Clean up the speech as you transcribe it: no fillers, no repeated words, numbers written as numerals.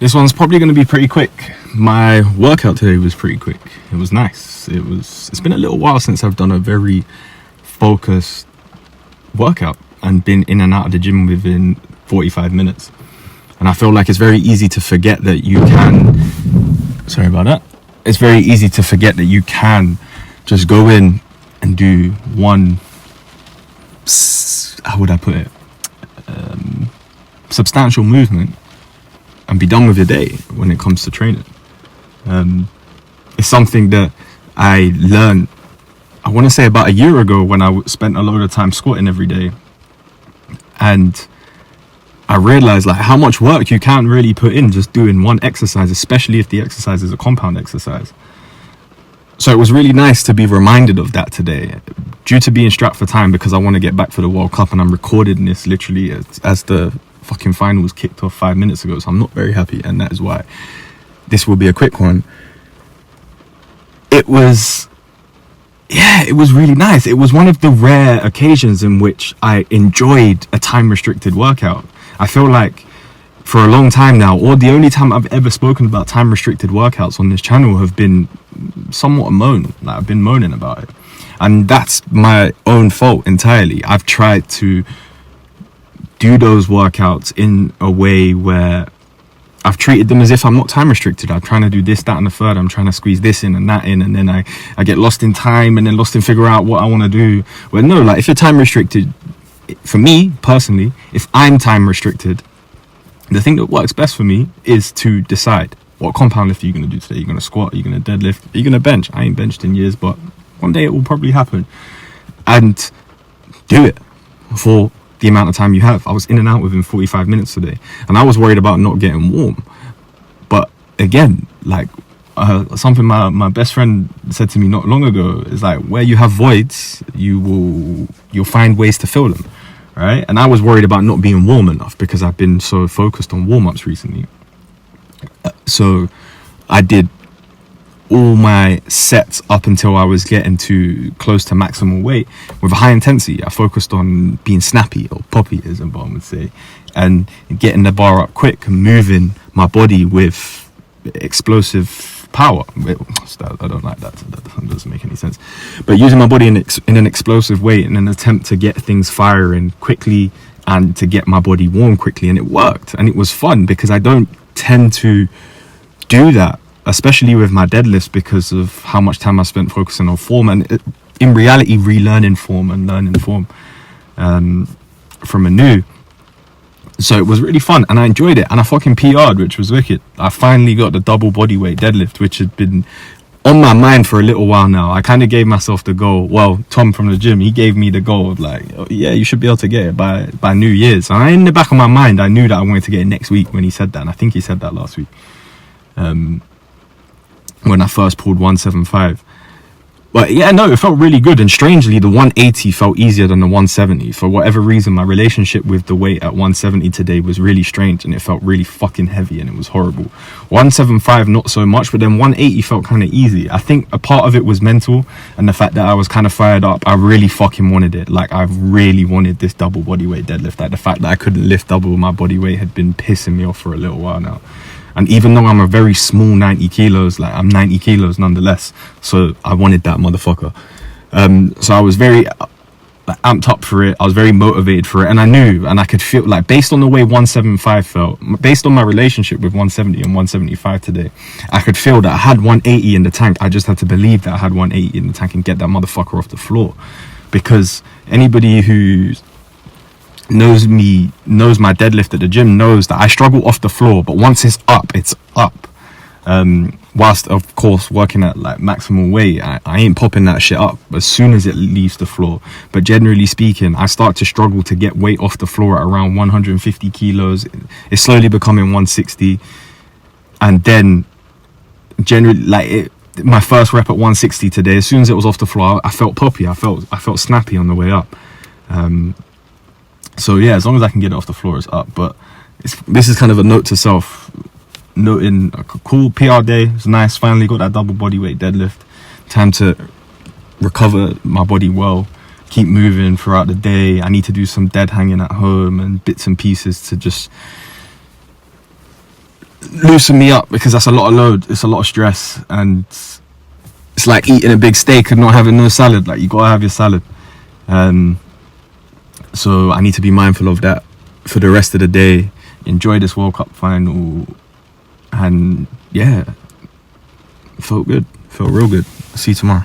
This one's probably going to be pretty quick. My workout today was pretty quick. It was nice. It's been a little while since I've done a very focused workout and been in and out of the gym within 45 minutes. And I feel like it's very easy to forget that you can, sorry about that. It's very easy to forget that you can just go in and do one, how would I put it? Substantial movement and be done with your day when it comes to training. It's something that I learned, I want to say about a year ago, when I spent a lot of time squatting every day. And I realized like how much work you can't really put in just doing one exercise, especially if the exercise is a compound exercise. So it was really nice to be reminded of that today, due to being strapped for time because I want to get back for the World Cup, and I'm recording this literally as the fucking finals kicked off 5 minutes ago. So I'm not very happy, and that is why this will be a quick one. It was really nice. It was one of the rare occasions in which I enjoyed a time restricted workout. I feel like for a long time now, or the only time I've ever spoken about time restricted workouts on this channel have been somewhat a moan. Like, I've been moaning about it, and that's my own fault entirely. I've tried to do those workouts in a way where I've treated them as if I'm not time restricted. I'm trying to do this, that, and the third. I'm trying to squeeze this in and that in, and then I get lost in time and then lost in figuring out what I want to do. Well, no, like, if you're time restricted, for me personally, if I'm time restricted, the thing that works best for me is to decide what compound lift are you going to do today. You're going to squat, are you going to deadlift, are you going to bench? I ain't benched in years, but one day it will probably happen. And do it for the amount of time you have. I was in and out within 45 minutes today, and I was worried about not getting warm. But again, like, something my best friend said to me not long ago is like, where you have voids, you'll find ways to fill them, right? And I was worried about not being warm enough because I've been so focused on warm-ups recently. So I did all my sets up until I was getting to close to maximal weight with a high intensity. I focused on being snappy, or poppy as Bob would say, and getting the bar up quick and moving my body with explosive power. I don't like that. That doesn't make any sense. But using my body in an explosive way in an attempt to get things firing quickly and to get my body warm quickly. And it worked. And it was fun because I don't tend to do that, especially with my deadlifts, because of how much time I spent focusing on form and in reality relearning form and learning form from anew. So it was really fun and I enjoyed it, and I fucking PR'd, which was wicked. I finally got the double bodyweight deadlift, which had been on my mind for a little while now. I kind of gave myself the goal. Well, Tom from the gym, he gave me the goal of like, oh, yeah, you should be able to get it by New Year's. And in the back of my mind, I knew that I wanted to get it next week when he said that, and I think he said that last week. When I first pulled 175. But yeah, no, it felt really good. And strangely, the 180 felt easier than the 170. For whatever reason, my relationship with the weight at 170 today was really strange, and it felt really fucking heavy, and it was horrible. 175, not so much, but then 180 felt kind of easy. I think a part of it was mental, and the fact that I was kind of fired up. I really fucking wanted it. Like, I really wanted this double bodyweight deadlift. Like, the fact that I couldn't lift double my body weight had been pissing me off for a little while now. And even though I'm a very small 90 kilos, like, I'm 90 kilos nonetheless. So I wanted that motherfucker. So I was very amped up for it. I was very motivated for it. And I knew, and I could feel, like, based on the way 175 felt, based on my relationship with 170 and 175 today, I could feel that I had 180 in the tank. I just had to believe that I had 180 in the tank and get that motherfucker off the floor. Because anybody who knows me, knows my deadlift at the gym, knows that I struggle off the floor, but once it's up, it's up. Whilst of course working at like maximal weight, I ain't popping that shit up as soon as it leaves the floor. But generally speaking, I start to struggle to get weight off the floor at around 150 kilos. It's slowly becoming 160, and then generally, like, my first rep at 160 today, as soon as it was off the floor, I felt poppy. I felt snappy on the way up. So yeah, as long as I can get it off the floor, it's up. But this is kind of a note to self, noting a cool PR day. It's nice, finally got that double bodyweight deadlift. Time to recover my body well, keep moving throughout the day. I need to do some dead hanging at home and bits and pieces to just loosen me up, because that's a lot of load. It's a lot of stress, and it's like eating a big steak and not having no salad. Like, you gotta have your salad. So I need to be mindful of that for the rest of the day. Enjoy this World Cup final, and yeah, felt good. Felt real good. See you tomorrow.